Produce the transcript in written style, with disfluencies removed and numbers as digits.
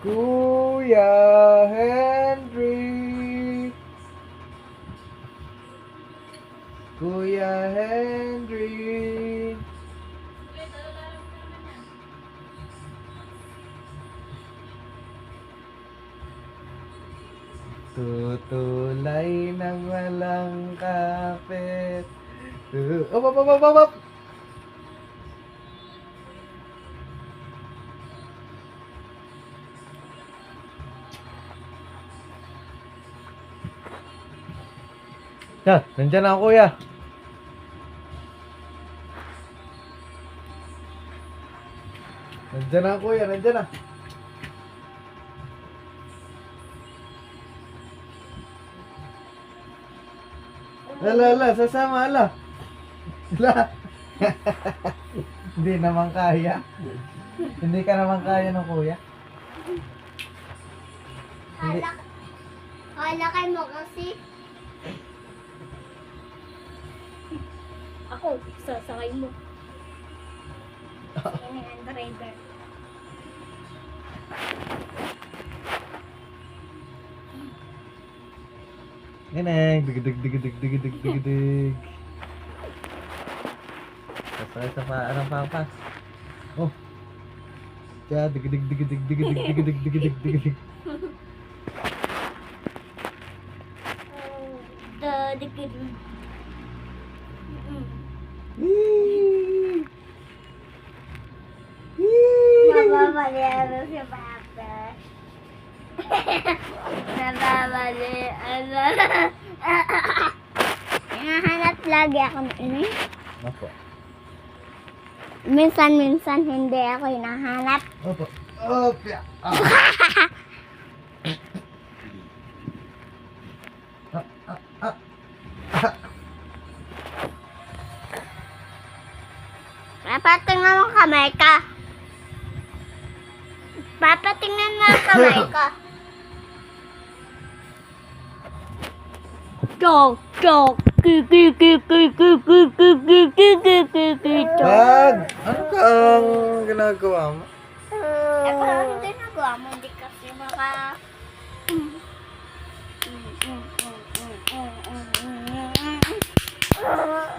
Kuya Henry. Kuya Henry. Tutulay ng walang kapit. Op, op, op, op, op, op. Yan, nandyan na ako, kuya. Nandyan na ako, kuya. Nandyan na. Ala, sasama, ala. Ala. Hindi naman kaya. Hindi ka naman kaya ng kuya. Hindi. Kalakay mo kasi. Ako, sasakay mo. Yan ang driver. Ganang, dig. Sasakay sa paan ng papas. Oh. Kaya, dig. Dikit. Nababali ano si Papa. Nababali ano. Hinahanap lagi ako ng ini. Opo. Minsan hindi ako hinahanap. Opo. Opya. Ah. Papatingnan mo kamay ka. Papatingnan mo ang kamay ka. Chok. Wag! Ano ka ang ginagawa mo? Ako hindi nagawa mo, hindi kasi maka...